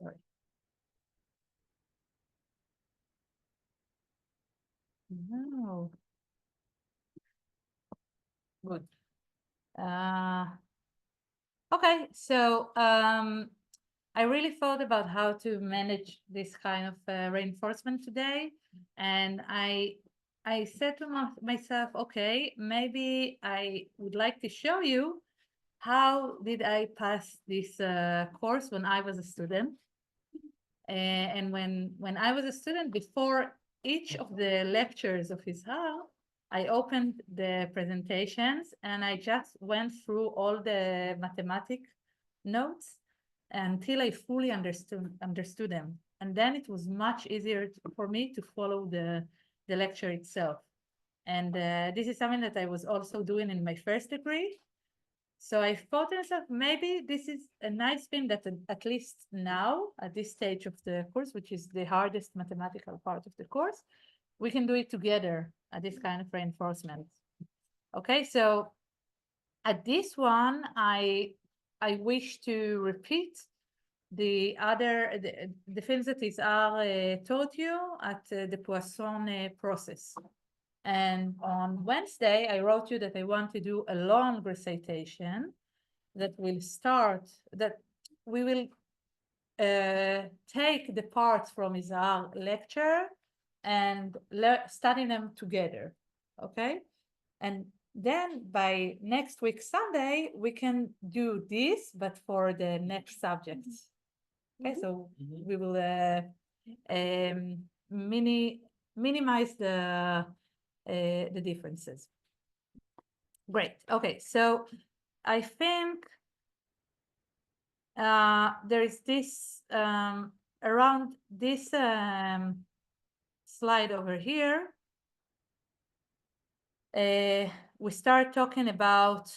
sorry. No. Good. Okay, so I really thought about how to manage this kind of reinforcement today, and I said to myself, okay, maybe I would like to show you how did I pass this course when I was a student. And when I was a student, before each of the lectures of Ishaq, I opened the presentations and I just went through all the mathematic notes until I fully understood them. And then it was much easier for me to follow the lecture itself. And this is something that I was also doing in my first degree. So I thought to myself, maybe this is a nice thing that at least now, at this stage of the course, which is the hardest mathematical part of the course, we can do it together at this kind of reinforcement. Okay, so at this one, I wish to repeat the things that Ishaq taught you at the Poisson process. And on Wednesday, I wrote you that I want to do a long recitation that will start, that we will take the parts from his lecture and study them together, okay? And then by next week, Sunday, we can do this, but for the next subject. Okay, so we will minimize the differences. Great. Okay, so I think there is this around this slide over here. We start talking about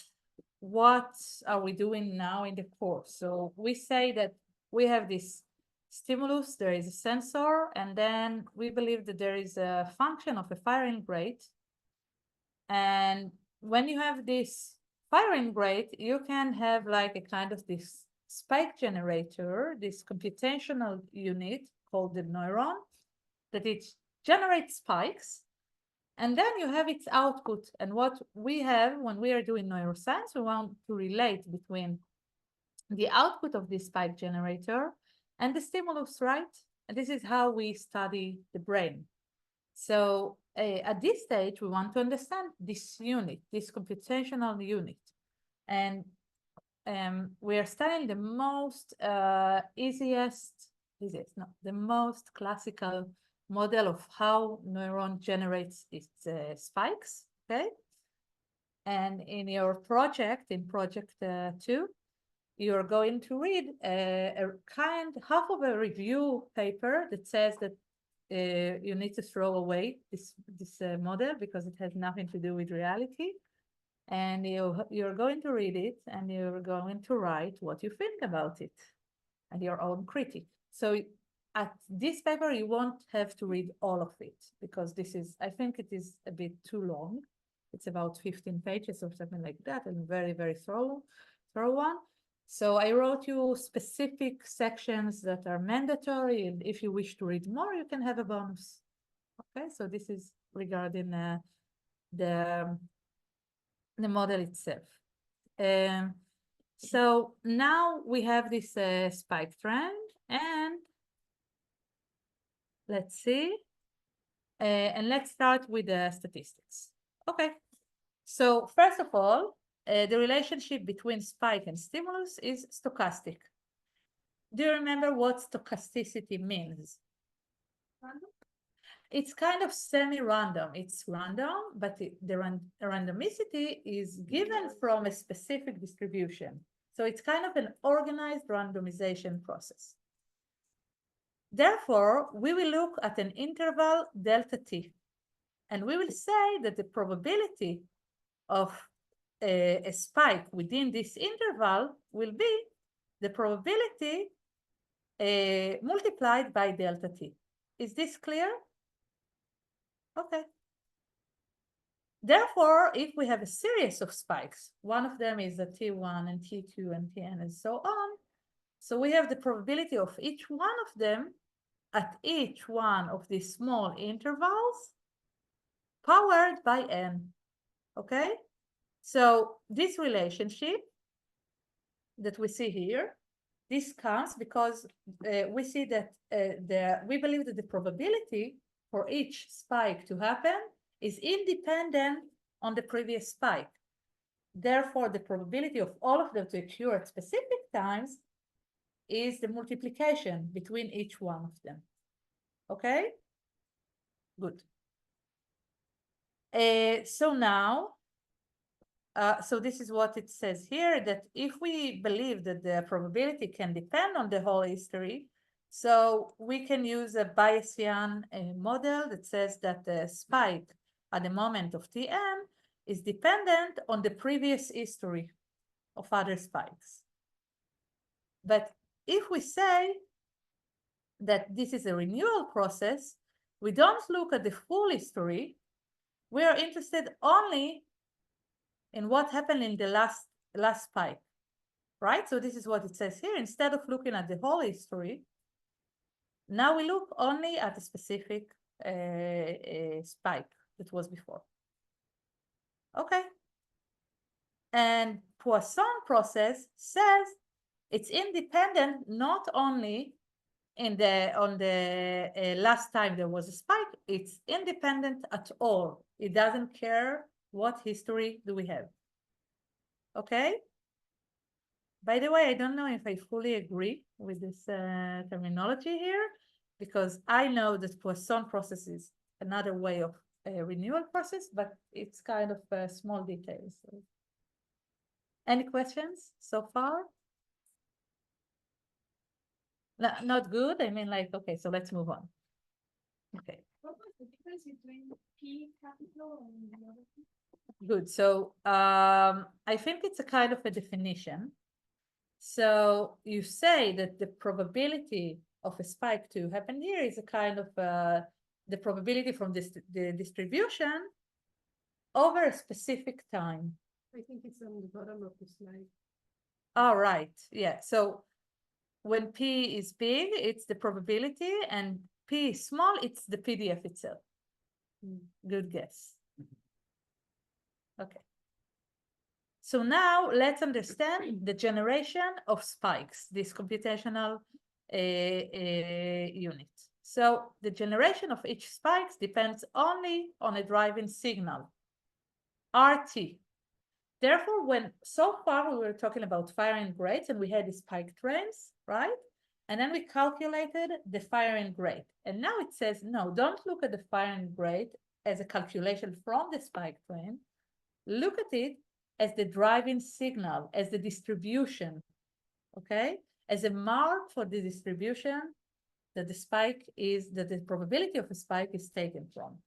what are we doing now in the course. So we say that we have this stimulus, there is a sensor, and then we believe that there is a function of a firing rate. And when you have this firing rate, you can have like a kind of this spike generator, this computational unit called the neuron, that it generates spikes. And then you have its output. And what we have when we are doing neuroscience, we want to relate between the output of this spike generator and the stimulus, right? And this is how we study the brain. So at this stage, we want to understand this unit, this computational unit. And we are studying the most the most classical model of how neuron generates its spikes, okay? And in your project, in project 2, you're going to read half of a review paper that says that you need to throw away this model because it has nothing to do with reality. And you're going to read it and you're going to write what you think about it and your own critique. So at this paper, you won't have to read all of it because I think it is a bit too long. It's about 15 pages or something like that, and very, very thorough one. So I wrote you specific sections that are mandatory, and if you wish to read more, you can have a bonus. Okay, so this is regarding the model itself. So now we have this spike trend, and let's see. And let's start with the statistics. Okay, so first of all, the relationship between spike and stimulus is stochastic. Do you remember what stochasticity means? It's kind of semi-random. It's random, but the randomicity is given from a specific distribution. So it's kind of an organized randomization process. Therefore, we will look at an interval delta t, and we will say that the probability of a spike within this interval will be the probability multiplied by delta t. Is this clear? Okay. Therefore, if we have a series of spikes, one of them is a T1 and T2 and Tn and so on. So we have the probability of each one of them at each one of these small intervals powered by n, okay? So this relationship that we see here, this comes because we see that we believe that the probability for each spike to happen is independent on the previous spike. Therefore, the probability of all of them to occur at specific times is the multiplication between each one of them. Okay? Good. So now, so this is what it says here, that if we believe that the probability can depend on the whole history, so we can use a Bayesian model that says that the spike at the moment of Tn is dependent on the previous history of other spikes. But if we say that this is a renewal process, we don't look at the full history. We are interested only in what happened in the last spike, right? So this is what it says here. Instead of looking at the whole history, now we look only at a specific spike that was before. Okay. And Poisson process says it's independent not only on the last time there was a spike, it's independent at all. It doesn't care what history do we have. Okay? By the way, I don't know if I fully agree with this terminology here, because I know that Poisson process is another way of renewal process, but it's kind of small details. So. Any questions so far? No, not good. I mean, like, okay, so let's move on. Okay. What was the difference between P capital and the other? Good. So I think it's a kind of a definition. So you say that the probability of a spike to happen here is a kind of the probability from the distribution over a specific time. I think it's on the bottom of the slide. All right. Yeah. So when P is big, it's the probability, and P is small, it's the PDF itself. Good guess. Okay. So now let's understand the generation of spikes, this computational unit. So the generation of each spikes depends only on a driving signal, RT. Therefore, when so far we were talking about firing rates and we had the spike trains, right? And then we calculated the firing rate. And now it says, no, don't look at the firing rate as a calculation from the spike train. Look at it as the driving signal, as the distribution, okay? As a mark for the distribution that the spike is, that the probability of a spike is taken from.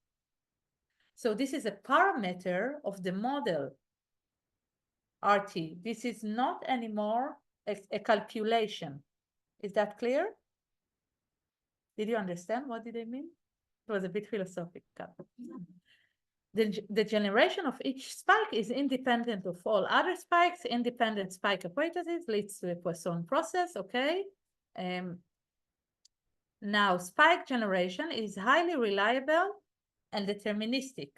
So this is a parameter of the model RT. This is not anymore a calculation. Is that clear? Did you understand what did I mean? It was a bit philosophical. The generation of each spike is independent of all other spikes. Independent spike hypothesis leads to a Poisson process, okay? Now, spike generation is highly reliable and deterministic,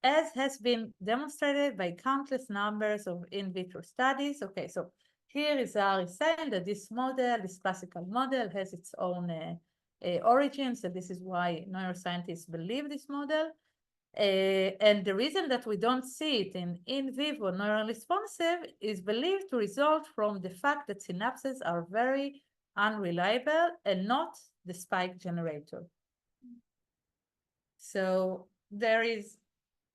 as has been demonstrated by countless numbers of in vitro studies. Okay, so here is Ari saying that this model, this classical model, has its own origins, and this is why neuroscientists believe this model. And the reason that we don't see it in vivo neural responsive is believed to result from the fact that synapses are very unreliable and not the spike generator. So there is,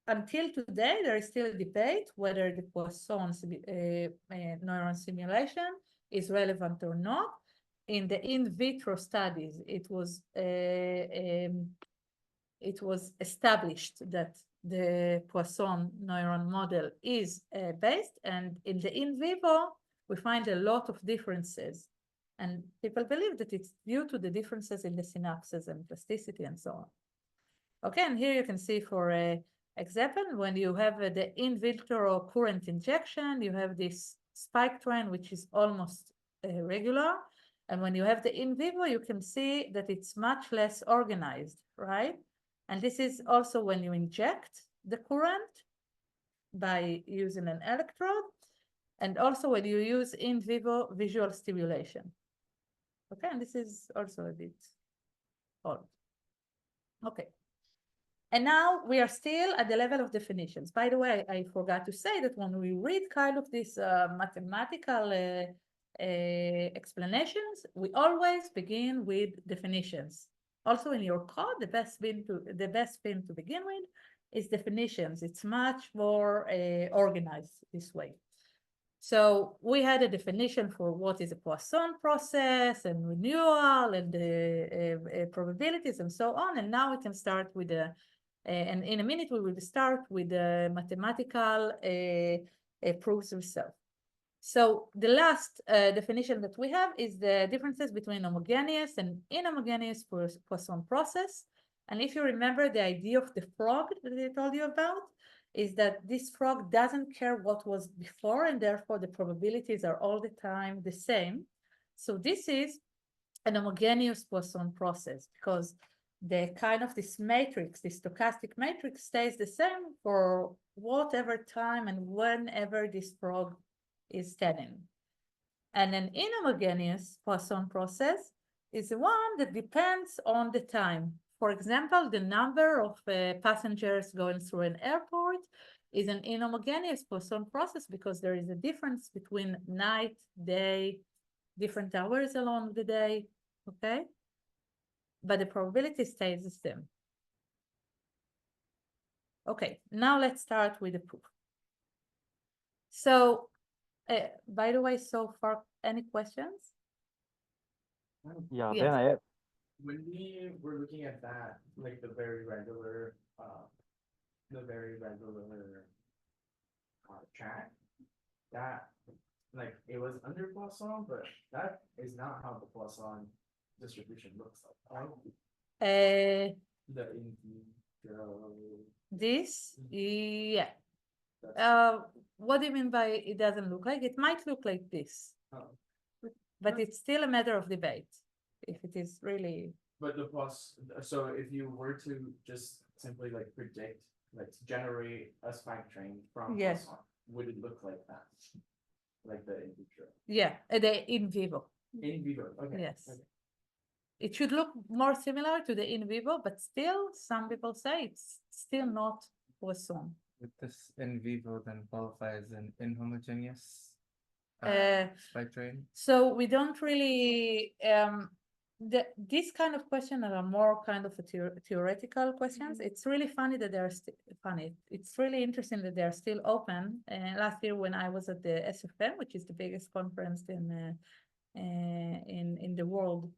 until today, there is still a debate whether the Poisson neuron simulation is relevant or not. In the in vitro studies, it was established that the Poisson neuron model is based, and in the in vivo, we find a lot of differences. And people believe that it's due to the differences in the synapses and plasticity and so on. Okay, and here you can see for example, when you have the in vitro current injection, you have this spike train, which is almost regular. And when you have the in vivo, you can see that it's much less organized, right? And this is also when you inject the current by using an electrode, and also when you use in vivo visual stimulation. Okay, and this is also a bit old. Okay. And now we are still at the level of definitions. By the way, I forgot to say that when we read kind of these mathematical explanations, we always begin with definitions. Also in your code, the best thing to begin with is definitions. It's much more organized this way. So we had a definition for what is a Poisson process and renewal and the probabilities and so on. And now we can start with the, and in a minute we will start with the mathematical proofs themselves. So the last definition that we have is the differences between homogeneous and inhomogeneous Poisson process. And if you remember the idea of the frog that I told you about, is that this frog doesn't care what was before, and therefore the probabilities are all the time the same. So this is an homogeneous Poisson process because the kind of this matrix, this stochastic matrix, stays the same for whatever time and whenever this frog is standing. And an inhomogeneous Poisson process is the one that depends on the time. For example, the number of passengers going through an airport is an inhomogeneous Poisson process because there is a difference between night, day, different hours along the day, okay? But the probability stays the same. Okay, now let's start with the proof. So, by the way, so far, any questions? Yeah, Yes. then I have, When we were looking at that, like the very regular track, that, like, it was under Poisson, but that is not how the Poisson distribution looks like, right? The integral. This, yeah. that's- What do you mean by it doesn't look like? It might look like this, oh. but it's still a matter of debate. If it is really, But the so if you were to just simply like predict, like to generate a spike train from Yes. Poisson, would it look like that? Like the in vitro? yeah, the in vivo. In vivo, okay. Yes. Okay. It should look more similar to the in vivo, but still, some people say it's still not Poisson. Would this in vivo then qualify as an inhomogeneous spike train? So we don't really these kind of questions are more kind of a theoretical questions. It's really funny that they're funny. It's really interesting that they're still open. Last year when I was at the SFM, which is the biggest conference in the world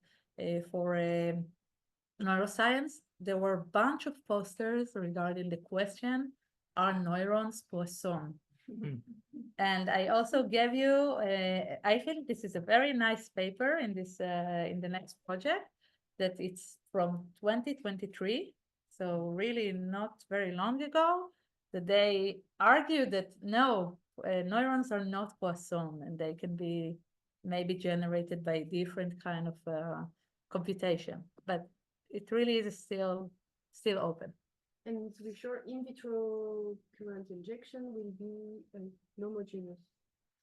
for neuroscience, there were a bunch of posters regarding the question, are neurons Poisson? And I also gave you, I think this is a very nice paper in this in the next project, that it's from 2023, so really not very long ago, that they argued that no, neurons are not Poisson, and they can be maybe generated by different kind of computation, but it really is still open. And to be sure, in vitro current injection will be an homogeneous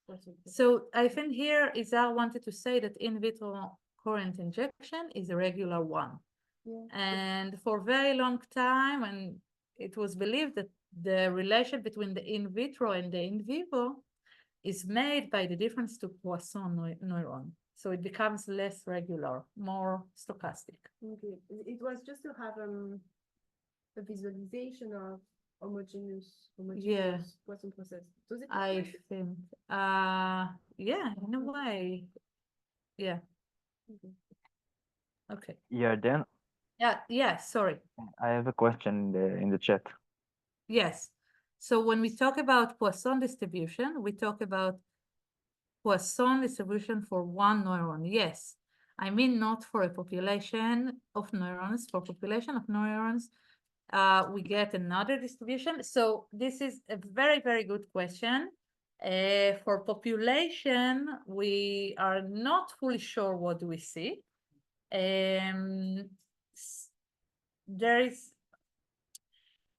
Poisson process. So I think here Izar wanted to say that in vitro current injection is a regular one. Yeah. And for a very long time, and it was believed that the relation between the in vitro and the in vivo is made by the difference to Poisson neuron. So it becomes less regular, more stochastic. Okay. It was just to have a visualization of homogeneous Poisson process. Does it look I like it? think, yeah, in a way, yeah. Okay. Okay. yeah, then Yeah, sorry. I have a question in the chat. Yes. So when we talk about Poisson distribution, we talk about Poisson distribution for one neuron. Yes. I mean, not for a population of neurons. For population of neurons, we get another distribution. So this is a very, very good question. For population, we are not fully sure what we see. There is,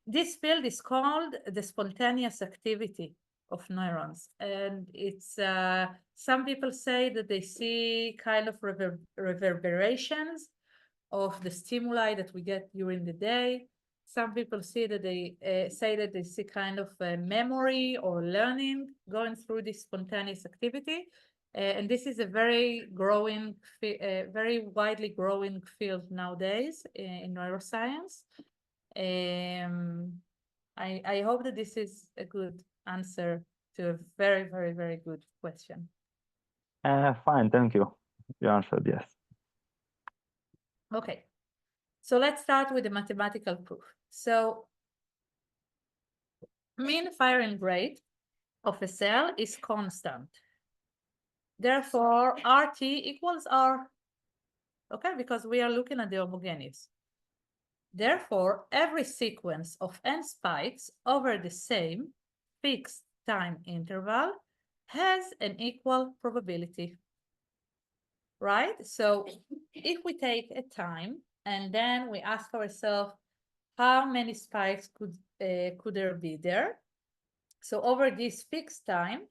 this field is called the spontaneous activity of neurons. And it's, some people say that they see kind of reverberations of the stimuli that we get during the day. Some people see that they say that they see kind of memory or learning going through this spontaneous activity. And this is a very growing, very widely growing field nowadays in neuroscience. I hope that this is a good answer to a very, very, very good question. Fine, thank you. You answered yes. Okay, so let's start with the mathematical proof. So mean firing rate of a cell is constant. Therefore, RT equals R, okay, because we are looking at the homogeneous. Therefore, every sequence of n spikes over the same fixed time interval has an equal probability, right? So if we take a time and then we ask ourselves, how many spikes could there be there? So over this fixed time,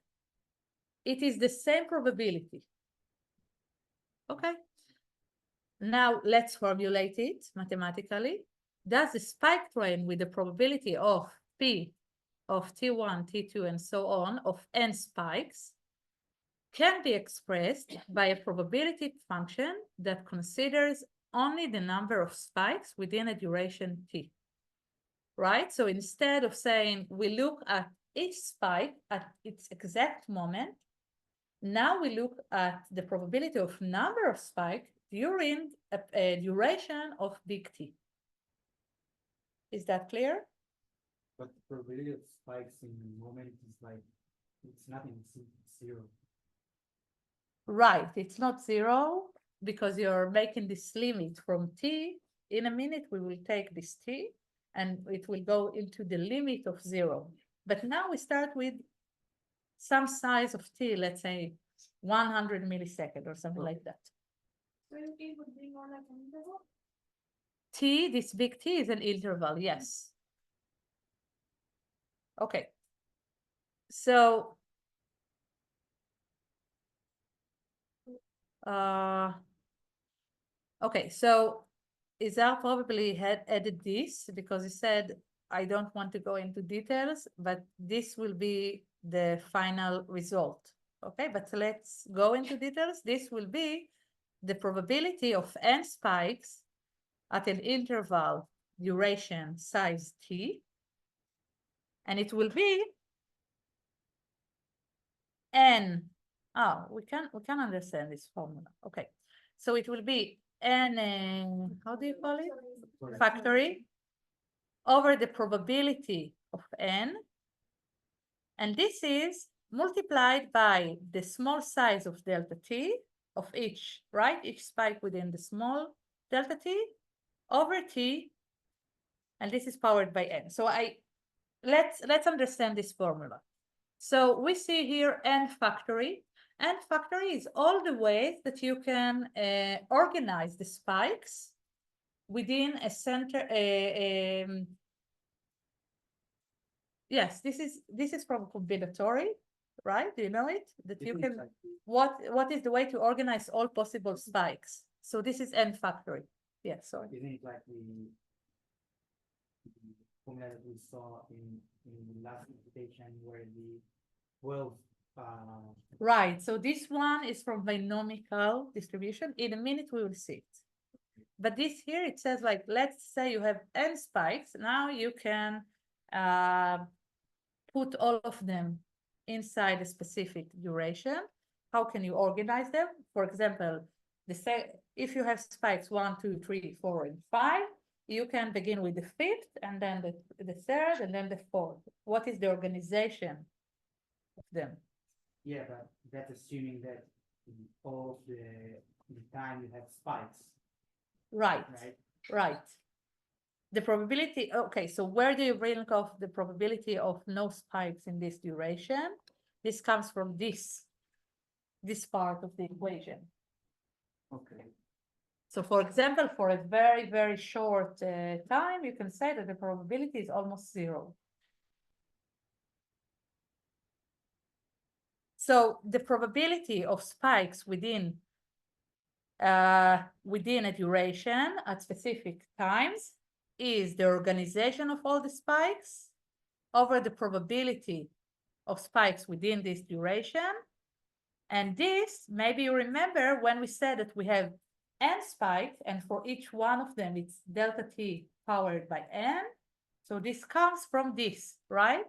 it is the same probability. Okay. Now let's formulate it mathematically. Does the spike train with the probability of P of T1, T2, and so on of n spikes can be expressed by a probability function that considers only the number of spikes within a duration T, right? So instead of saying we look at each spike at its exact moment, now we look at the probability of number of spikes during a duration of big T. Is that clear? But the probability of spikes in the moment is like, it's nothing, it's zero. Right, it's not zero because you're making this limit from T. In a minute, we will take this T and it will go into the limit of zero. But now we start with some size of T, let's say 100 milliseconds or something like that. So it would be more like an interval? T, this big T is an interval, yes. Okay. So, okay, so Izar probably had added this because he said, I don't want to go into details, but this will be the final result. Okay, but let's go into details. This will be the probability of n spikes at an interval duration size T. And it will be n. Oh, we can understand this formula. Okay, so it will be n, how do you call it? Factory over the probability of n. And this is multiplied by the small size of delta t of each, right? Each spike within the small delta t over t. And this is powered by n. So let's understand this formula. So we see here n factory. N factory is all the ways that you can organize the spikes within a center. Yes, this is from combinatory, right? Do you know it? That you can. What is the way to organize all possible spikes? So this is n factory. Yeah, sorry. Isn't it like the formula that we saw in the last presentation where the 12 right, so this one is from binomial distribution. In a minute we will see it. But this here, it says like, let's say you have n spikes. Now you can put all of them inside a specific duration. How can you organize them? For example, if you have spikes 1, 2, 3, 4, and 5, you can begin with the fifth, and then the third, and then the fourth. What is the organization of them? Yeah, but that's assuming that all of the time you have spikes. Right, right. The probability, okay, so where do you bring off the probability of no spikes in this duration? this comes from this part of the equation. Okay. So for example, for a very, very short time, you can say that the probability is almost 0. So the probability of spikes within a duration at specific times is the organization of all the spikes over the probability of spikes within this duration. And this, maybe you remember when we said that we have n spikes, and for each one of them, it's delta t powered by n. So this comes from this, right?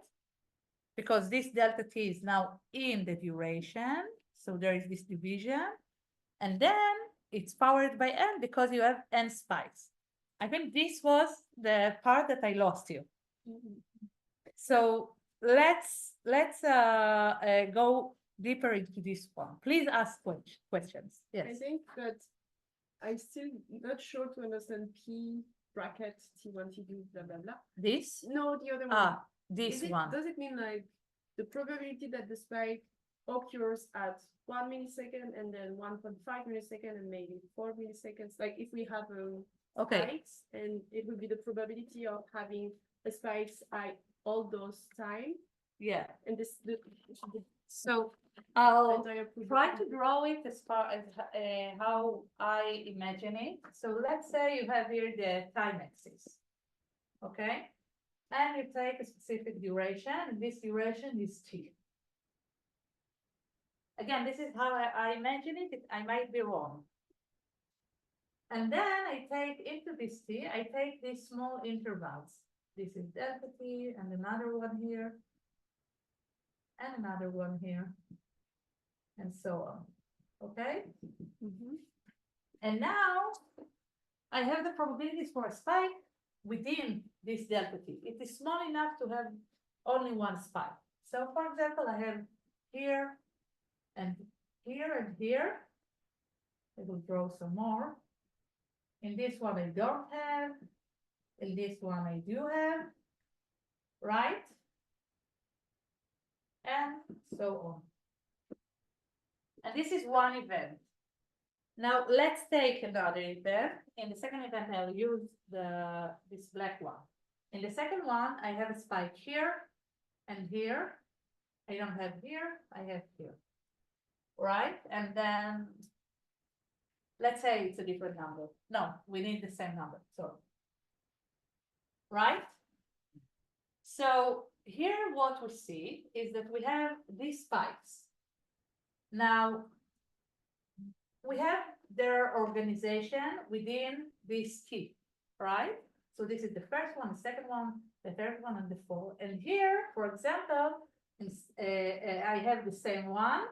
Because this delta t is now in the duration. So there is this division. And then it's powered by n because you have n spikes. I think this was the part that I lost you. So let's go deeper into this one. Please ask questions. I Yes. think that I'm still not sure to understand P bracket T1, T2, blah, blah, blah. This? No, the other one. Ah, this Is it, one. does it mean like the probability that the spike occurs at 1 millisecond and then 1.5 millisecond and maybe 4 milliseconds? Like if we have Okay. spikes, and it would be the probability of having the spikes at all those time, Yeah. and this the So I'll entire try to draw it as far as how I imagine it. So let's say you have here the time axis, okay? And you take a specific duration, and this duration is t. Again, this is how I imagine it. I might be wrong. And then I take into this t, I take these small intervals. This is delta t, and another one here, and another one here, and so on. Okay? And now I have the probabilities for a spike within this delta t. It is small enough to have only one spike. So for example, I have here and here and here. I will draw some more. In this one I don't have. In this one I do have. Right? And so on. And this is one event. Now let's take another event. In the second event, I'll use this black one. In the second one, I have a spike here and here. I don't have here, I have here. Right? And then let's say it's a different number. No, we need the same number. So, right? So here what we see is that we have these spikes. Now, we have their organization within this T, right? So this is the first one, the second one, the third one, and the fourth. And here, for example, I have the same one,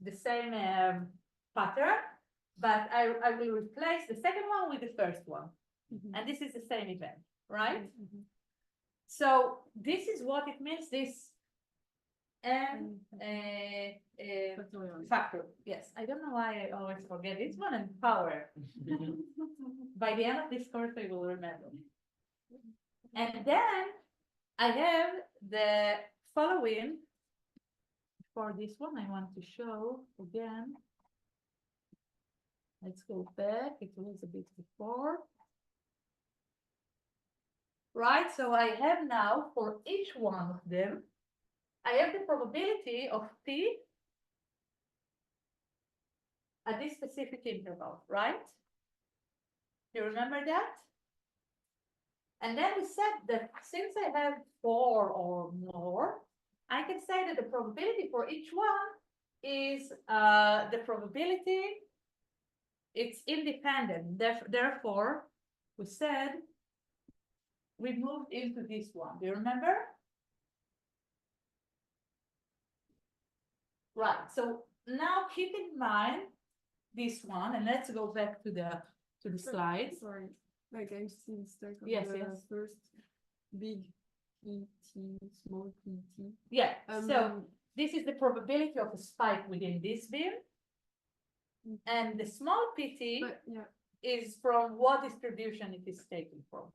the same pattern, but I will replace the second one with the first one. And this is the same event, right? So this is what it means, this and factor. Yes, I don't know why I always forget this one, and power. By the end of this course, I will remember. And then I have the following. For this one, I want to show again. Let's go back. It was a bit before. Right, so I have now for each one of them, I have the probability of t at this specific interval, right? You remember that? And then we said that since I have 4 or more, I can say that the probability for each one is the probability, it's independent. Therefore, we said we moved into this one. Do you remember? Right. So now keep in mind this one, and let's go back to the slides. Sorry, like I'm still stuck on Yes, the yes. first big ET, small ET. Yeah. So this is the probability of a spike within this beam, and the small pt But yeah, is from what distribution it is taken from.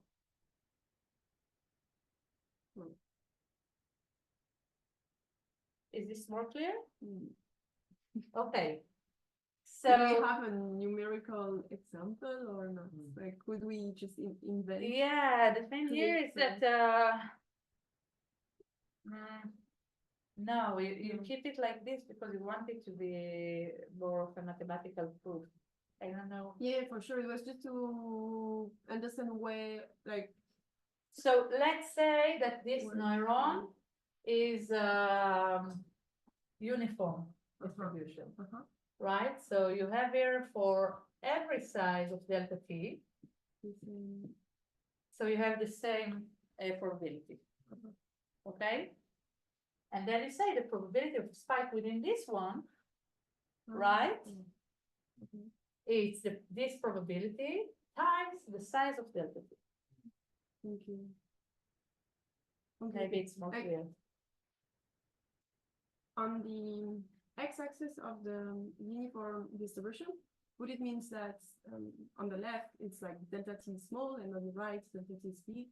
Is this more clear? Mm. Okay. Do we So, have a numerical example or not? Like, could we just invent? yeah, the thing here is create that, no, you keep it like this because you want it to be more of a mathematical proof. I don't know. Yeah, for sure. It was just to understand where, like, So let's say that this Where- neuron is uniform distribution, right? So you have here for every size of delta t, so you have the same probability. Okay? And then you say the probability of spike within this one, right? It's this probability times the size of delta t. Okay. Maybe it's more Like- clear. On the x-axis of the uniform distribution, would it means that on the left it's like delta t small and on the right delta t is big,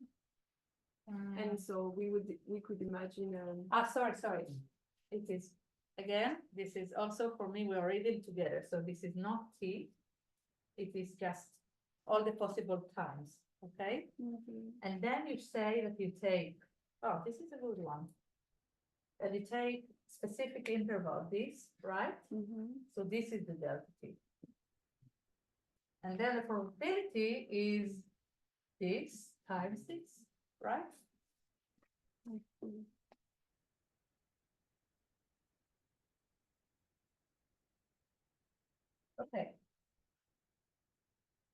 and so we could imagine Sorry. It is, again, this is also for me, we are reading together, so this is not t. It is just all the possible times, okay? And then you say that you take, oh, this is a good one. And you take specific interval, this, right? So this is the delta t. And then the probability is this times this, right? Okay.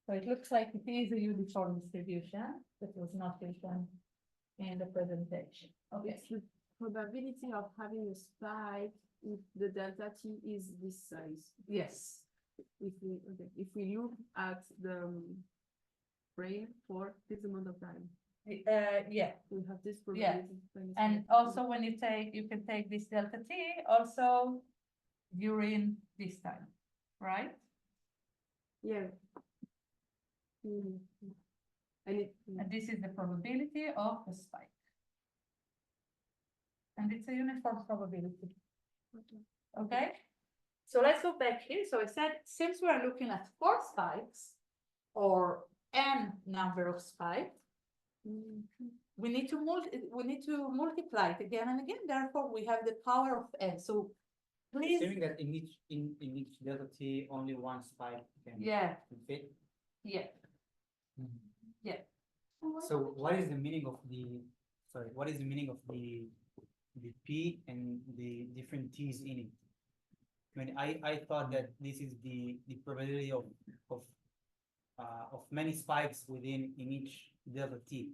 So it looks like it is a uniform distribution that was not written in the presentation. Okay. it's the probability of having a spike if the delta t is this size. Yes. If we look at the brain for this amount of time, Yeah. we have this Yeah. probability. times And the- also when you can take this delta t also during this time, right? Yeah. Mhm. And it, And this is the probability of the spike. And it's a uniform probability, okay? So let's go back here. So I said, since we are looking at 4 spikes or n number of spikes, we need to multiply it again and again. Therefore, we have the power of n. So please, Assuming that in each delta t, only one spike can yeah, fit. yeah. Yeah. So what is the meaning of what is the meaning of the p and the different t's in it? I mean, I thought that this is the probability of many spikes in each delta t.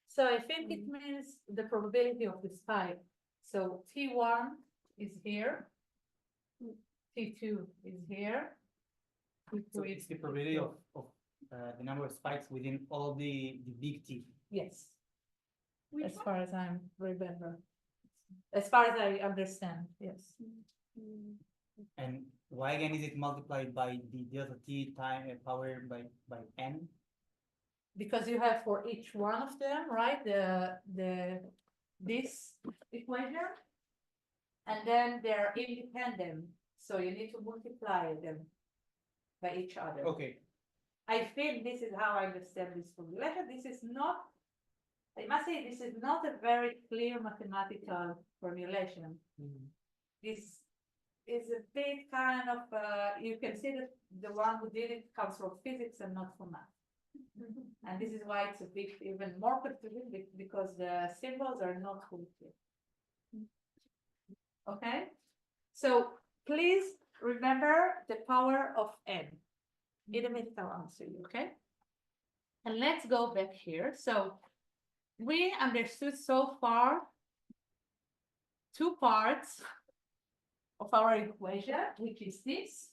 So I think it means the probability of the spike. So T1 is here. T2 is here. So it's the probability of the number of spikes within all the big T. Yes. As far as I remember. As far as I understand, yes. And why again is it multiplied by the delta t time power by n? Because you have for each one of them, right, this equation. And then they're independent, so you need to multiply them by each other. Okay. I think this is how I understand this formulation. This is not, I must say, this is not a very clear mathematical formulation. This is a bit kind of, you can see that the one who did it comes from physics and not from math. And this is why it's a bit even more confusing because the symbols are not fully clear. Okay, so please remember the power of n. In a minute, I'll answer you, okay? And let's go back here. So we understood so far 2 parts of our equation, which is this,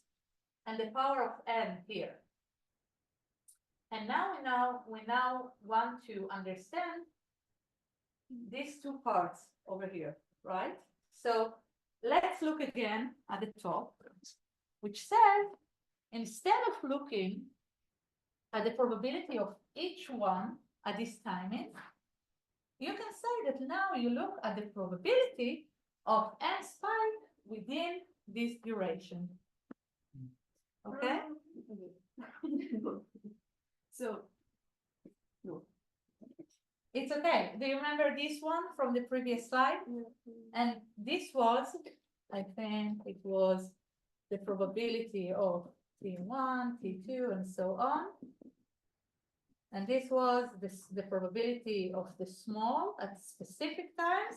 and the power of n here. And now we now want to understand these 2 parts over here, right? So let's look again at the top, which says, instead of looking at the probability of each one at this timing, you can say that now you look at the probability of n spike within this duration. Okay? So, no. It's okay. Do you remember this one from the previous slide? And this was, I think it was the probability of T1, T2, and so on. And this was the probability of the small at specific times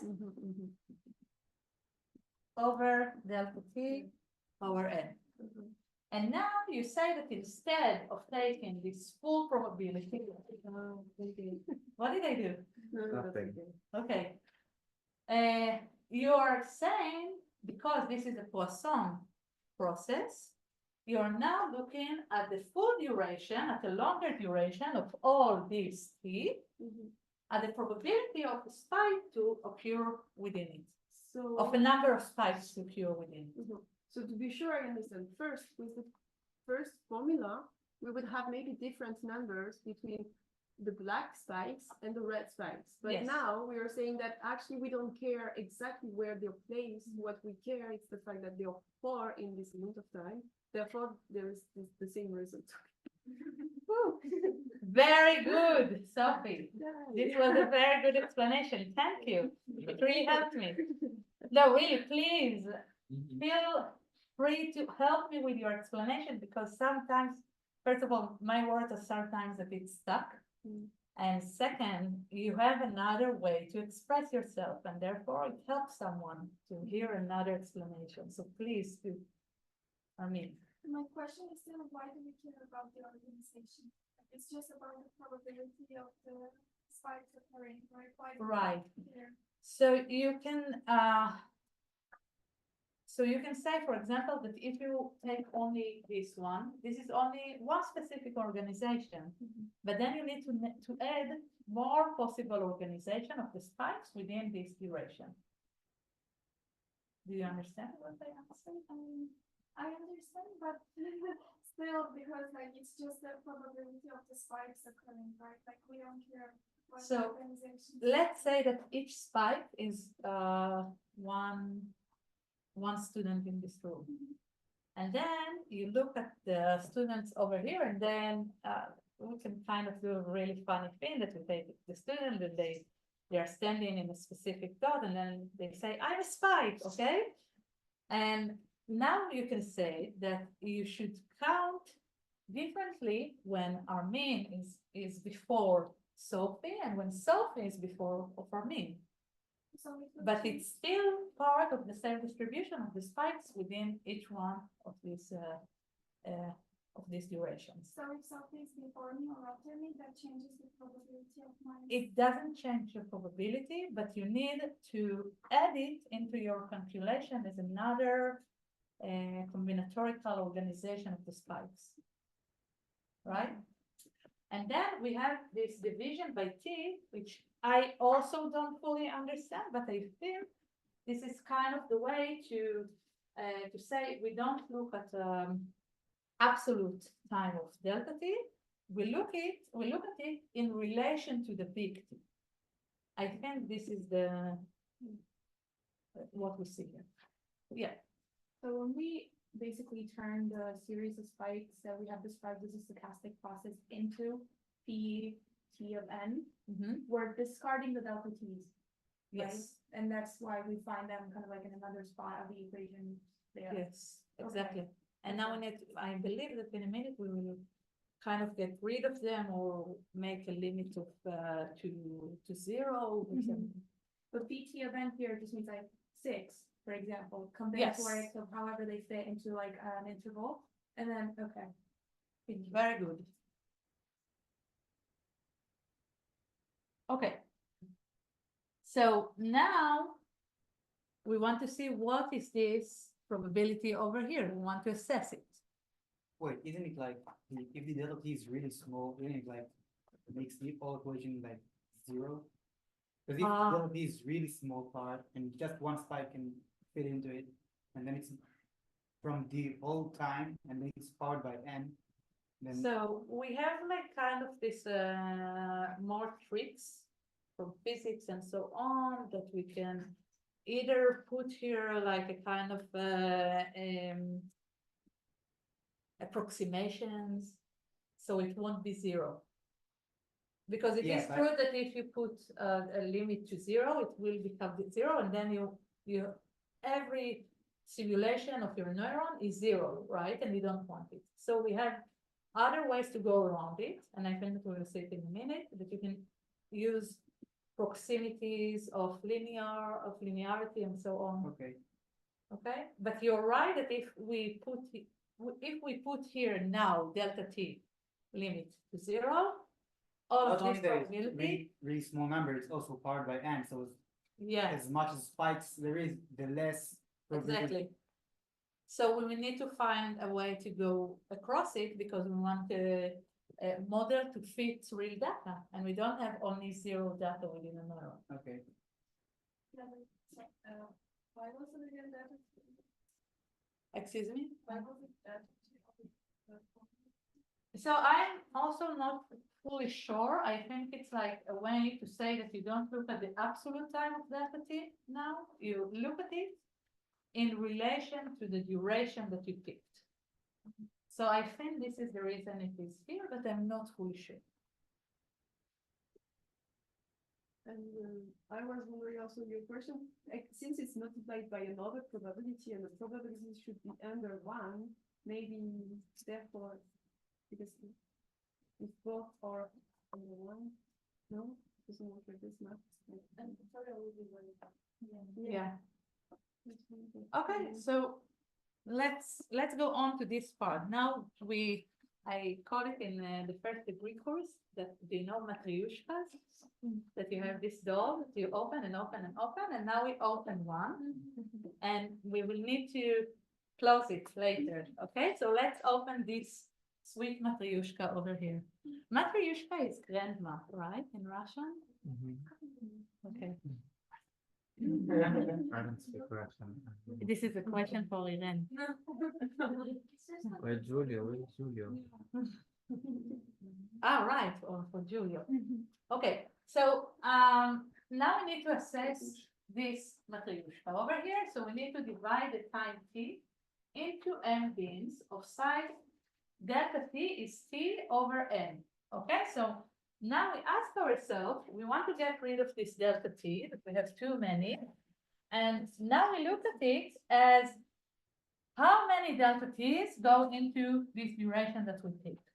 over delta T over N. And now you say that instead of taking this full probability, what did I do? Nothing. Okay. You are saying, because this is a Poisson process, you are now looking at the full duration, at the longer duration of all these T, at the probability of a spike to occur within it, So. of a number of spikes to occur within it. So to be sure I understand, first, with the first formula, we would have maybe different numbers between the black spikes and the red spikes. But Yes. now we are saying that actually we don't care exactly where they're placed. What we care is the fact that they are far in this amount of time. Therefore, there is the same result. Woo. Very good, Sophie. This was a very good explanation. Thank you. It really helped me. No, really, please feel free to help me with your explanation, because sometimes, first of all, my words are sometimes a bit stuck. And second, you have another way to express yourself, and therefore it helps someone to hear another explanation. So please do. My question is still, why do we care about the organization? It's just about the probability of the spikes occurring, right? Why do we Right. care? So you can say, for example, that if you take only this one, this is only one specific organization, but then you need to add more possible organization of the spikes within this duration. Do you understand what I am saying? I understand, but still, because like it's just the probability of the spikes occurring, right? Like we don't care what the So, organization. Let's say that each spike is one student in this room. And then you look at the students over here, and then we can kind of do a really funny thing that we take the student and they are standing in a specific dot, and then they say, I'm a spike, okay? And now you can say that you should count differently when Armin is before Sophie and when Sophie is before of Armin. So it would But change- it's still part of the same distribution of the spikes within each one of these durations. So if something is before me or after me, that changes the probability of mine. It doesn't change your probability, but you need to add it into your calculation as another combinatorial organization of the spikes. Right? And then we have this division by T, which I also don't fully understand, but I feel this is kind of the way to say we don't look at absolute time of delta T. We look at it in relation to the big T. I think this is what we see here. Yeah. So when we basically turn the series of spikes that we have described as a stochastic process into P T of n, we're discarding the delta T's. Right? Yes. And that's why we find them kind of like in another spot of the equation there. Yes, exactly. And now I believe that in a minute we will kind of get rid of them or make a limit of to zero. But BT of n here just means like 6, for example, combinatorics of however they fit into like an interval. And then, okay. Very good. Okay. So now we want to see what is this probability over here. We want to assess it. Wait, isn't it like, if the delta T is really small, isn't it like, makes the whole equation like 0? Because if the delta T is really small part, and just one spike can fit into it, and then it's from the whole time, and then it's powered by n, then. So we have like kind of this more tricks from physics and so on that we can either put here like a kind of approximations, so it won't be zero. Because it Yeah, is but- true that if you put a limit to zero, it will become zero, and then you every simulation of your neuron is zero, right? And you don't want it. So we have other ways to go around it, and I think that we will see it in a minute, that you can use proximities of linearity and so on. Okay. Okay, but you're right that if we put here now delta t limit to zero, all Not of only this that, it's probability, really, really small number, it's also powered by n, so yeah, as much as spikes there is, the less. probability. exactly. So we will need to find a way to go across it because we want a model to fit real data, and we don't have only zero data within a neuron. Okay. Yeah, but, why was it again that? Excuse me? Why was it that? So I'm also not fully sure. I think it's like a way to say that you don't look at the absolute time of delta t now. You look at it in relation to the duration that you picked. So I think this is the reason it is here, but I'm not fully sure. And I was wondering also your question, like, since it's multiplied by another probability and the probability should be under one, maybe therefore, because if both are under one, no, doesn't work like this math. And Yeah. Okay, so let's go on to this part. Now I call it in the first degree course that do you know matryoshkas, that you have this doll that you open and open and open, and now we open one, and we will need to close it later. Okay, so let's open this sweet matryoshka over here. Matryoshka is grandma, right, in Russian? Okay. I don't speak Russian. This is a question for Irene. Where's Julio? Where's Julio? Ah, right, or for Julio. Okay, so now we need to assess this matryoshka over here. So we need to divide the time t into m bins of size delta t is t over n. Okay, so now we ask ourselves, we want to get rid of this delta t, that we have too many. And now we look at it as how many delta t's go into this duration that we picked.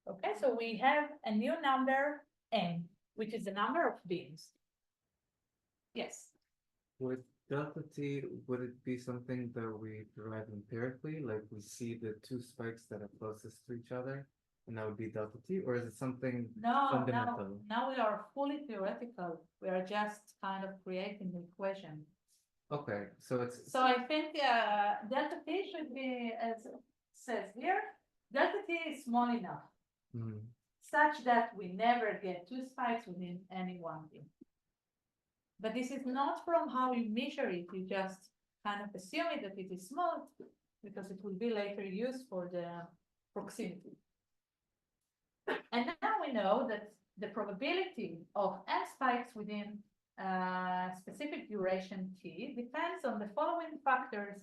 Okay, so we have a new number n, which is the number of beams. Yes. With delta t, would it be something that we derive empirically? Like we see the two spikes that are closest to each other, and that would be delta t, or is it something fundamental? Now we are fully theoretical. We are just kind of creating the equation. Okay, so it's So I think delta t should be, as it says here, delta t is small enough such that we never get two spikes within any one beam. But this is not from how you measure it. You just kind of assume it that it is small because it will be later used for the proximity. And now we know that the probability of n spikes within specific duration t depends on the following factors: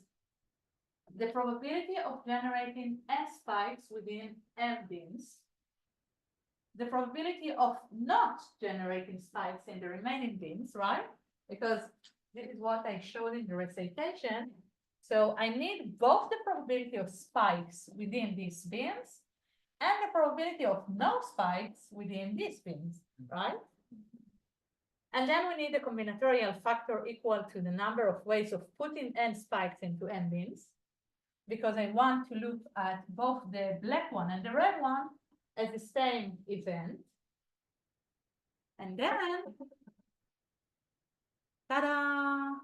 the probability of generating n spikes within m beams, the probability of not generating spikes in the remaining beams, right? Because this is what I showed in the recitation. So I need both the probability of spikes within these beams and the probability of no spikes within these beams, right? And then we need a combinatorial factor equal to the number of ways of putting n spikes into n beams, because I want to look at both the black one and the red one as the same event. And then, ta-da!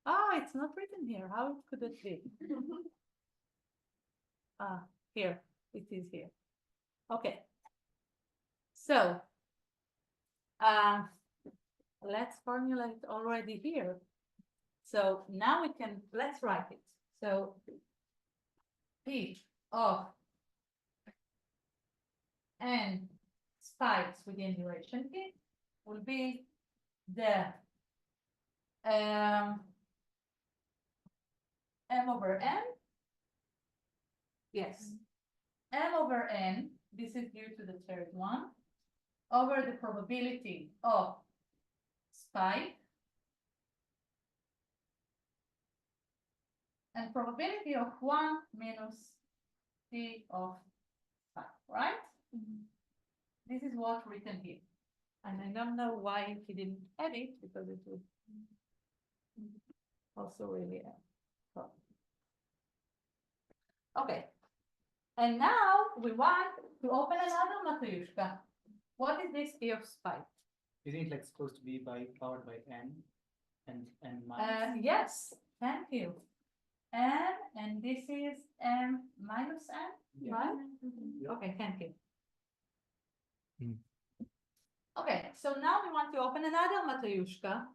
Oh, it's not written here. How could it be? Here, it is here. Okay. So, let's formulate already here. So now we can, let's write it. So P of n spikes within duration t will be the M over N. Yes. M over N, this is due to the third one, over the probability of spike and probability of 1 minus T of spike, right? This is what written here. And I don't know why he didn't add it, because it would also really help. Okay. And now we want to open another Matryoshka. What is this T of spike? Isn't it like supposed to be powered by n and minus? Yes, thank you. And this is m minus n, Yeah. right? Yeah. Okay, thank you. Hmm. Okay, so now we want to open another Matryoshka.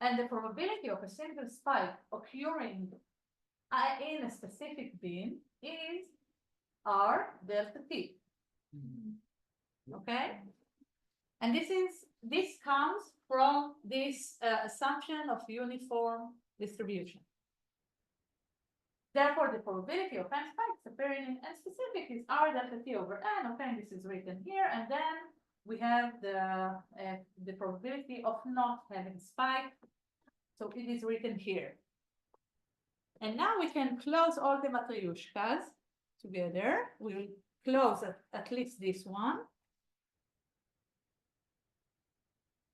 And the probability of a single spike occurring in a specific bin is R delta T. Okay? And this comes from this assumption of uniform distribution. Therefore, the probability of n spikes appearing in n specific is R delta T over n. Okay, this is written here, and then we have the probability of not having spike. So it is written here. And now we can close all the Matryoshkas together. We will close at least this one.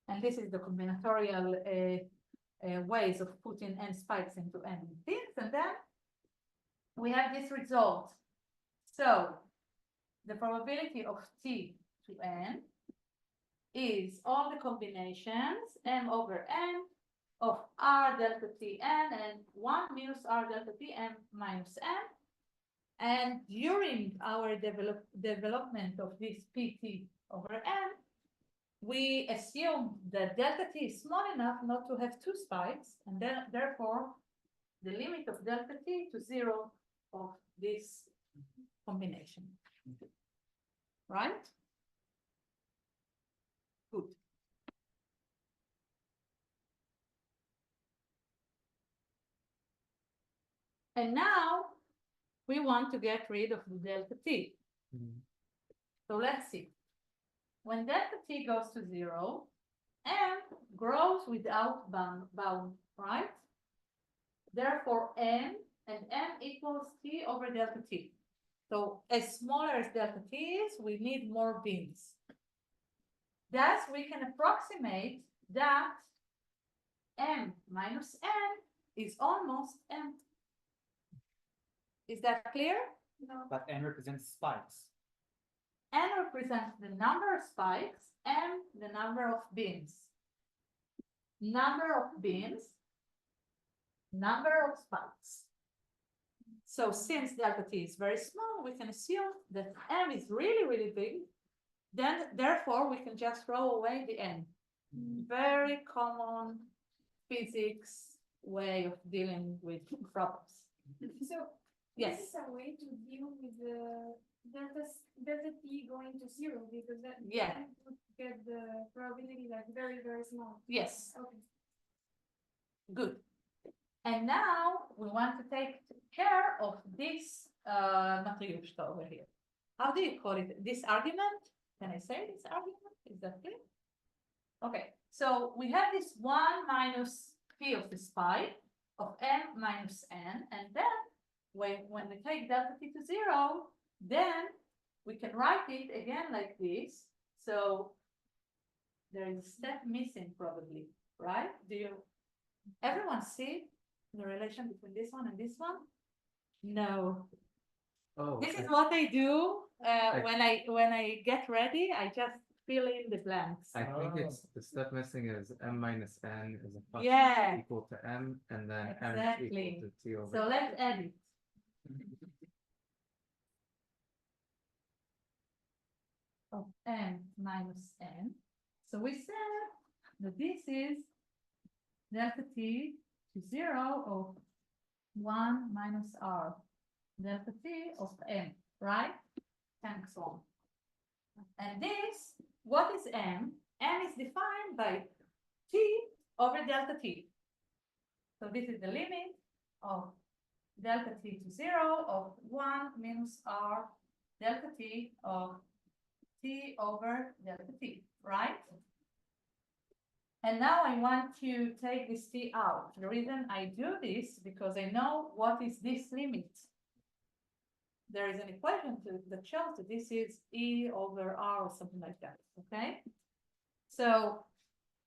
And this is the combinatorial ways of putting n spikes into n things. And then we have this result. So the probability of T to n is all the combinations m over n of R delta T n and 1 minus R delta T n minus n. And during our development of this PT over n, we assume that delta T is small enough not to have two spikes, and then therefore the limit of delta T to 0 of this combination. Right? Good. And now we want to get rid of the delta T. So let's see. When delta T goes to 0, M grows without bound, right? Therefore, M and M equals T over delta T. So as smaller as delta T is, we need more bins. Thus, we can approximate that M minus N is almost M. Is that clear? No. But n represents spikes. N represents the number of spikes, M the number of bins. Number of bins, number of spikes. So since delta T is very small, we can assume that M is really, really big. Then, therefore, we can just throw away the N. Very common physics way of dealing with problems. So Yes. this is a way to deal with the delta T going to 0, because that Yeah. would get the probability like very, very small. Yes. Okay. Good. And now we want to take care of this Matryoshka over here. How do you call it? This argument? Can I say this argument? Is that clear? Okay. So we have this 1 minus P of the spike of M minus N. And then when we take delta T to 0, then we can write it again like this. So there is a step missing probably, right? Do you everyone see the relation between this one and this one? No. Oh, This is what I do when I get ready. I just fill in the blanks. I think it's the step missing is m minus n is a function Yeah. equal to m, and then m is Exactly. equal to t over. So let's add it. Of m minus n. So we said that this is delta T to 0 of 1 minus R delta T of m, right? Thanks all. And this, what is m? M is defined by T over delta t. So this is the limit of delta t to 0 of 1 minus r delta t of t over delta t, right? And now I want to take this t out. The reason I do this because I know what is this limit. There is an equation that shows that this is e over r or something like that, okay? So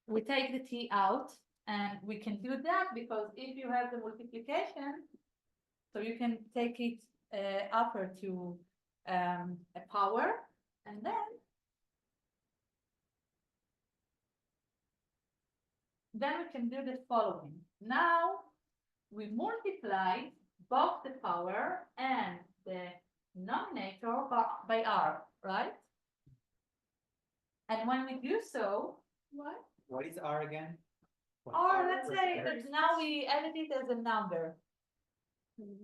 we take the t out, and we can do that because if you have the multiplication, so you can take it upper to a power, and then we can do the following. Now we multiply both the power and the denominator by r, right? And when we do so, What is R again? or let's say that now we edit it as a number.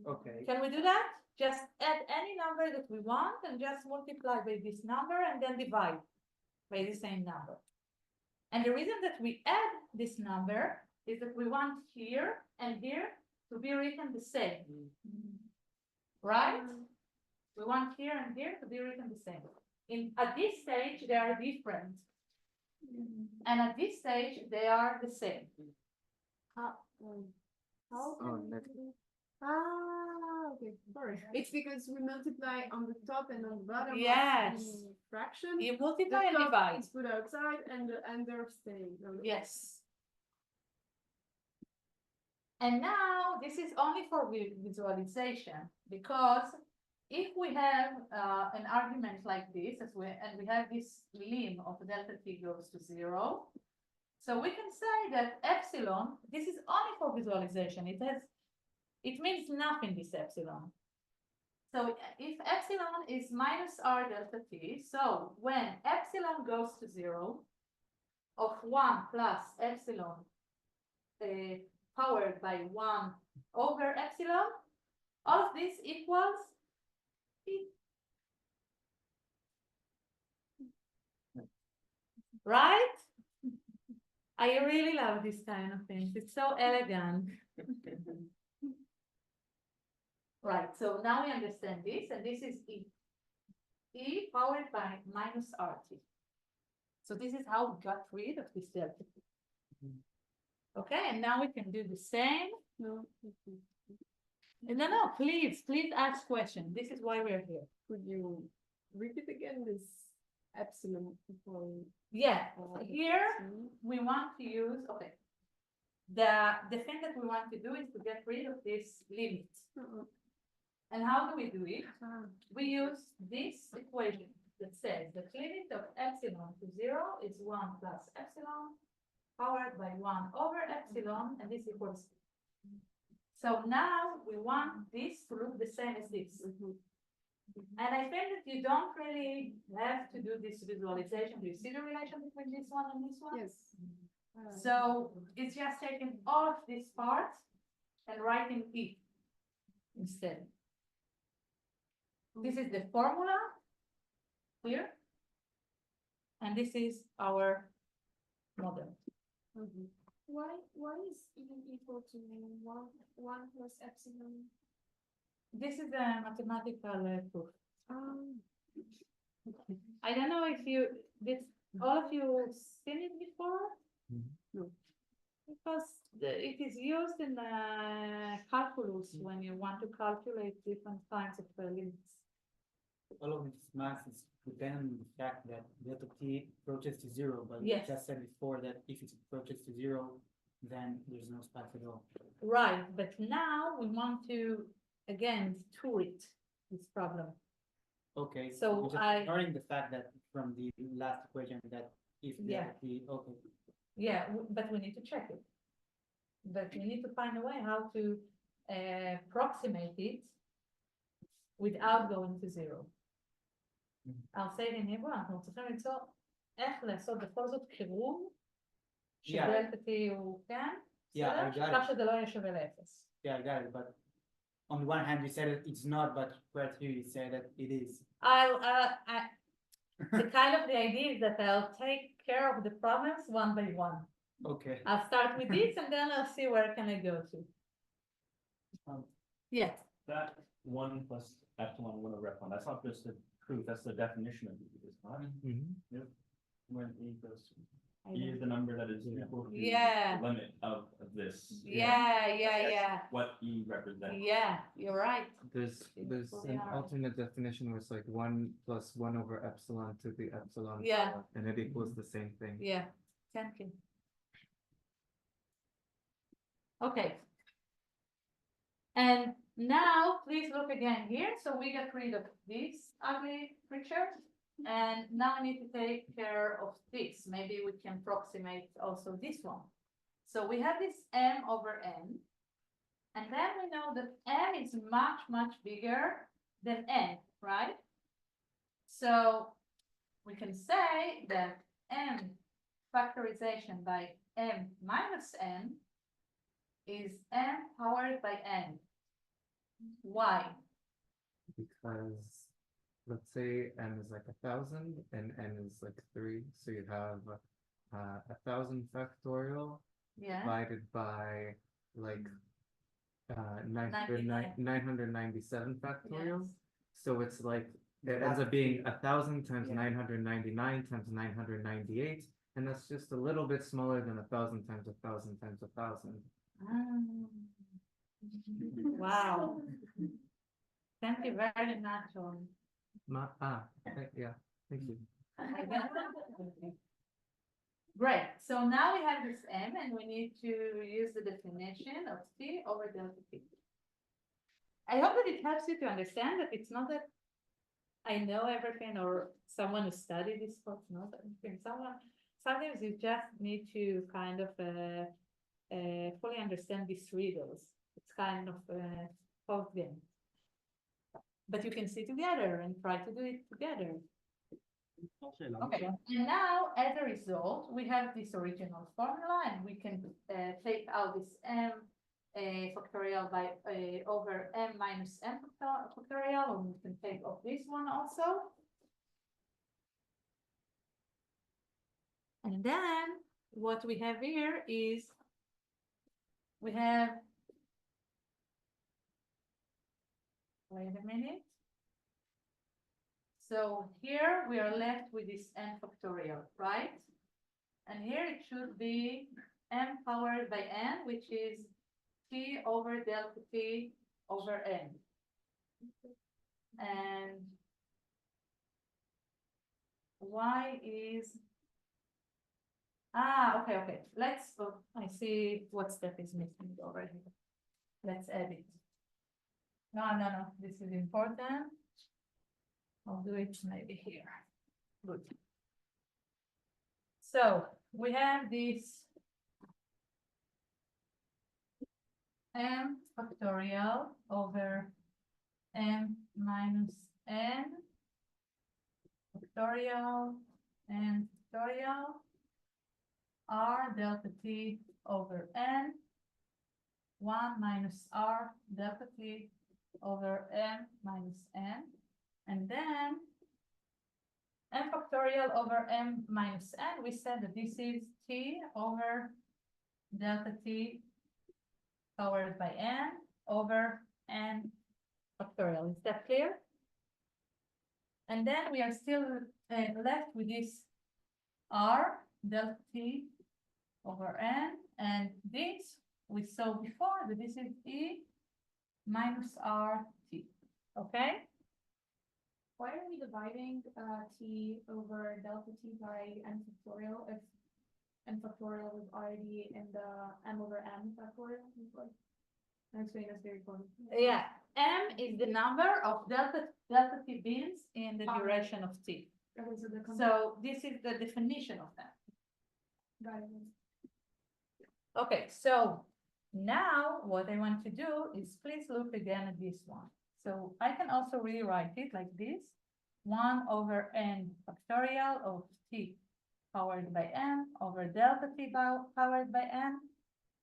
Okay, Can we do that? Just add any number that we want and just multiply by this number and then divide by the same number. And the reason that we add this number is that we want here and here to be written the same. Right? We want here and here to be written the same. At this stage, they are different. And at this stage, they are the same. How Oh, can next. okay, sorry. It's because we multiply on the top and on the bottom Yes. of the fraction. You The multiply and top divide. is put outside and the under staying. Yes. And now this is only for visualization, because if we have an argument like this, and we have this lim of delta t goes to 0, so we can say that epsilon, this is only for visualization. It means nothing, this epsilon. So if epsilon is minus r delta t, so when epsilon goes to 0, of 1 plus epsilon powered by 1 over epsilon, all of this equals t. Right? I really love this kind of things. It's so elegant. Right, so now we understand this, and this is E. E powered by minus RT. So this is how we got rid of this delta. Okay, and now we can do the same. No. No, please ask questions. This is why we're here. Could you repeat again this epsilon for Yeah, here we want to use, okay. The thing that we want to do is to get rid of this limit. And how do we do it? We use this equation that says the limit of epsilon to 0 is 1 plus epsilon powered by 1 over epsilon, and this equals. So now we want this to look the same as this. And I think that you don't really have to do this visualization. Do you see the relation between this one and this one? Yes. So it's just taking all of these parts and writing E instead. This is the formula here. And this is our model. Why is E equal to 1 plus epsilon? This is a mathematical proof. I don't know if all of you seen it before? No. Because it is used in calculus when you want to calculate different kinds of limits. all of this math is dependent on the fact that delta t approaches to 0, but we Yes. just said before that if it approaches to 0, then there's no spike at all. Right, but now we want to, again, tool it, this problem. Okay, So we're just I- ignoring the fact that from the last equation that if Yeah. delta t, okay, Yeah, but we need to check it. But we need to find a way how to approximate it without going to 0. I'll say it in Hebrew, אנחנו צריכים למצוא איך לעשות בכל זאת קירוב, שדלתה T הוא כן, Yeah, I בסדר? got כך it. שזה לא יהיה שווה ל0. yeah, I got it, but on the one hand you said that it's not, but right here you say that it is. The kind of the idea is that I'll take care of the problems one by one. Okay. I'll start with this and then I'll see where can I go to. Um, Yeah, That one plus epsilon one over epsilon, that's not just the proof, that's the definition of E, is not. Mhm. When E goes to, I E know. is the number that is equal to Yeah. the limit of this. yeah. What E represents. Yeah, you're right. There's an Yeah. alternate definition where it's like 1 plus 1 over epsilon to the epsilon. Yeah. power, and it equals the same thing. Yeah, thank you. Okay. And now please look again here. So we got rid of this ugly creature. And now we need to take care of this. Maybe we can approximate also this one. So we have this m over n. And then we know that m is much, much bigger than n, right? So we can say that m factorization by m minus n is m powered by n. Why? Because let's say n is like 1,000 and n is like 3, so you have 1,000 factorial Yeah, divided by like 99. 997 factorial. yes. So it's like it ends up being 1,000 times 999 times 998, and that's just a little bit smaller than 1,000 times 1,000 times 1,000. Wow. Thank you very much. Yeah, thank you. Great, so now we have this m and we need to use the definition of t over delta t. I hope that it helps you to understand that it's not that I know everything or someone who studied this book knows everything. Sometimes you just need to kind of fully understand these riddles. It's kind of both them. But you can see together and try to do it together. Okay, and now as a result, we have this original formula and we can take out this m factorial by over m minus m factorial, and we can take off this one also. And then what we have here is we have, wait a minute. So here we are left with this n factorial, right? And here it should be m powered by n, which is t over delta t over n. And y is, okay. Let's, I see what step is missing over here. Let's add it. No, this is important. I'll do it maybe here. Good. So we have this m factorial over m minus n factorial and factorial r delta t over n 1 minus r delta t over m minus n. And then m factorial over m minus n, we said that this is t over delta t powered by n over n factorial. Is that clear? And then we are still left with this r delta t over n, and this we saw before that this is e minus r t. Okay? Why are we dividing t over delta t by n factorial if n factorial is already in the m over m factorial? I'm explaining this very important. Yeah, m is the number of delta t beams in the duration of t. Okay, So this is the definition of that. got it. Okay, so now what I want to do is please look again at this one. So I can also rewrite it like this: 1 over n factorial of t powered by n over delta t powered by n,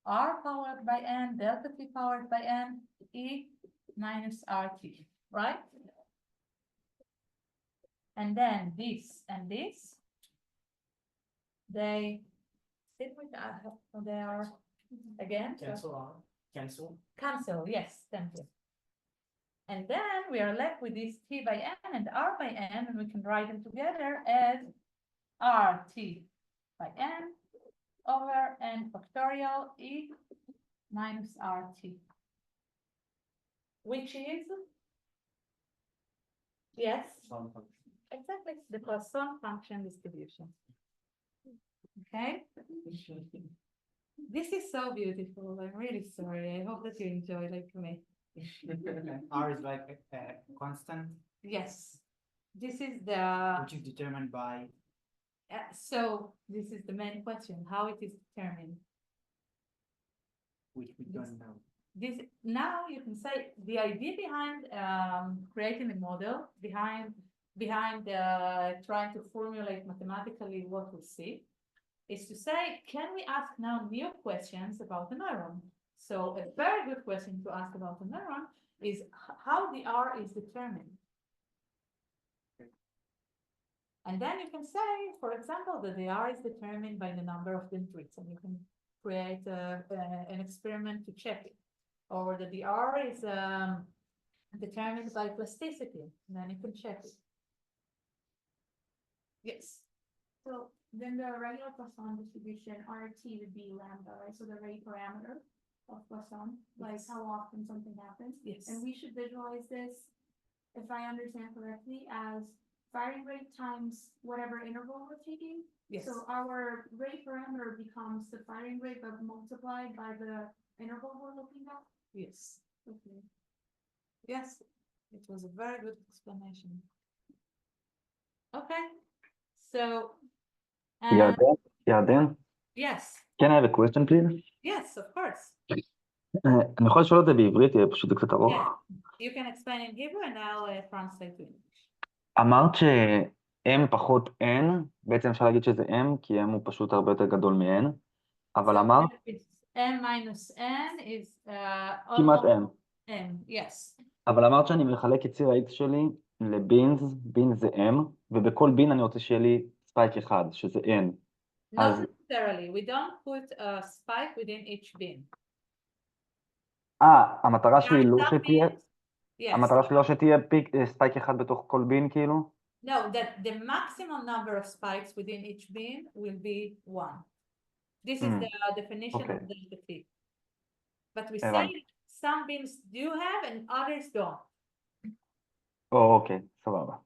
r powered by n, delta t powered by n, e minus rt, right? And then this and this, they proceed with their again. So- Cancel on, cancel. Cancel, yes, thank you. And then we are left with this T by N and R by N, and we can write them together as RT by N over N factorial E minus RT. Which is? Yes, Some function. exactly, the Poisson function distribution. Okay? This is so beautiful. I'm really sorry. I hope that you enjoy like me. R is like a constant, Yes. This is the which is determined by, so this is the main question, how it is determined. which we don't know. This now you can say the idea behind creating a model, behind trying to formulate mathematically what we see, is to say, can we ask now new questions about the neuron? So a very good question to ask about the neuron is how the R is determined. And then you can say, for example, that the R is determined by the number of dendrites, and you can create an experiment to check it. Or that the R is determined by plasticity, and then you can check it. Yes. So then the regular Poisson distribution, RT would be lambda, right? So the rate parameter of Poisson, like Yes. how often something happens. Yes. And we should visualize this, if I understand correctly, as firing rate times whatever interval we're taking. Yes. So our rate parameter becomes the firing rate but multiplied by the interval we're looking at. Yes. Okay. Yes. It was a very good explanation. Okay. So. ירדן, Yes. can I have a question please? Yes, of course. אני יכול לשאול את זה בעברית, פשוט זה קצת ארוך. You can explain in Hebrew and I'll translate to English. אמרת ש-M פחות N, בעצם אפשר להגיד שזה M, כי M הוא פשוט הרבה יותר גדול מ-N, אבל אמרת... M minus N is כמעט M. M, yes. אבל אמרת שאני מחלק את ציר ה-X שלי לבינס, בינס זה M, ובכל בין אני רוצה שיהיה לי ספייק אחד, שזה N. Not necessarily, we don't put a spike within each bin. המטרה שלי לא שתהיה... Yes. המטרה שלי לא שתהיה ספייק אחד בתוך כל בין, כאילו? No, that the maximum number of spikes within each bin will be 1. This is the definition of delta T. But we say some bins do have and others don't. אוקיי, סבבה.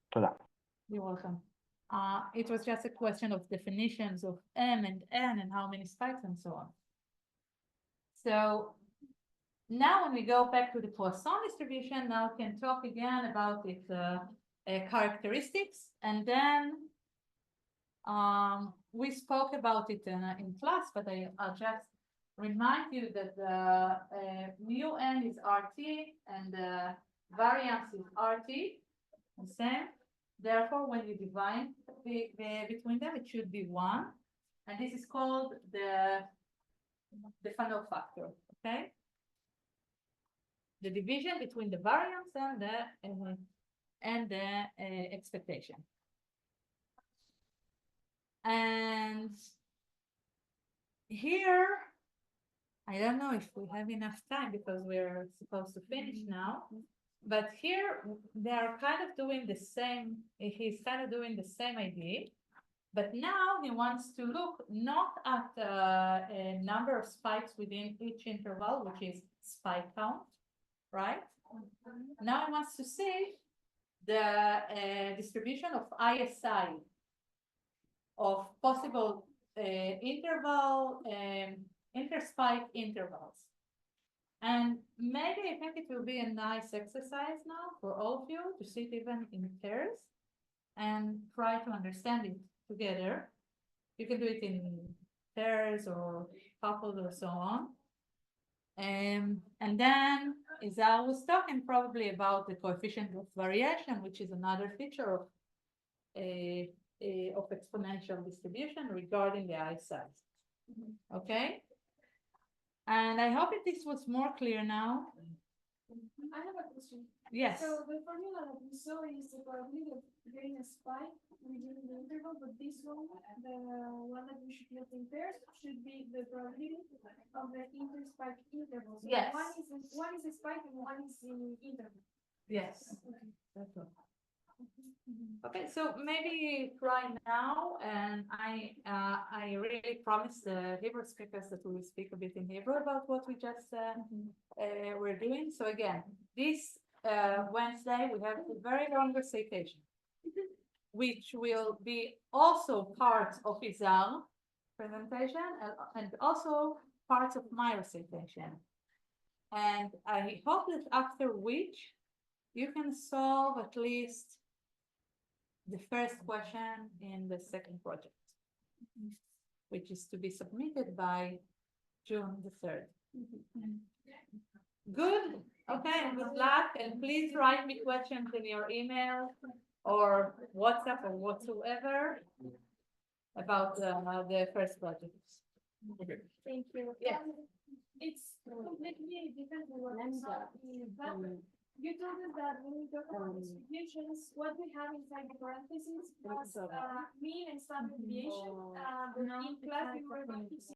תודה. You're welcome. It was just a question of definitions of M and N and how many spikes and so on. So now when we go back to the Poisson distribution, now we can talk again about its characteristics. And then we spoke about it in class, but I'll just remind you that the mu n is RT and the variance is RT, the same. Therefore, when you divide between them, it should be 1. And this is called the Fano factor, okay? The division between the variance and the expectation. And here, I don't know if we have enough time because we're supposed to finish now. But here they are kind of doing the same, he's kind of doing the same idea, but now he wants to look not at a number of spikes within each interval, which is spike count, right? Now he wants to see the distribution of ISI, of possible interspike intervals. And maybe I think it will be a nice exercise now for all of you to sit even in pairs and try to understand it together. You can do it in pairs or couples or so on. And then Izal was talking probably about the coefficient of variation, which is another feature of exponential distribution regarding the ISI. Okay? And I hope that this was more clear now. I have a question. Yes. So the formula that we saw is the probability of getting a spike within the interval, but this one, the one that we should plot in pairs, should be the probability of the interspike interval. So Yes. one is the spike and one is the interval. Yes. That's all. Okay, so maybe try now, and I really promise the Hebrew speakers that we will speak a bit in Hebrew about what we just were doing. So again, this Wednesday we have a very long recitation, which will be also part of Izal presentation and also part of my recitation. And I hope that after which you can solve at least the first question in the second project, which is to be submitted by June the 3rd. Good. Okay, good luck, and please write me questions in your email or WhatsApp or whatsoever about the first project. Okay. Thank you. Yeah. It's completely different from what I saw in Plato. You told us that when we talk about distributions, what we have inside the parentheses was mean and standard deviation. But in class we were going to see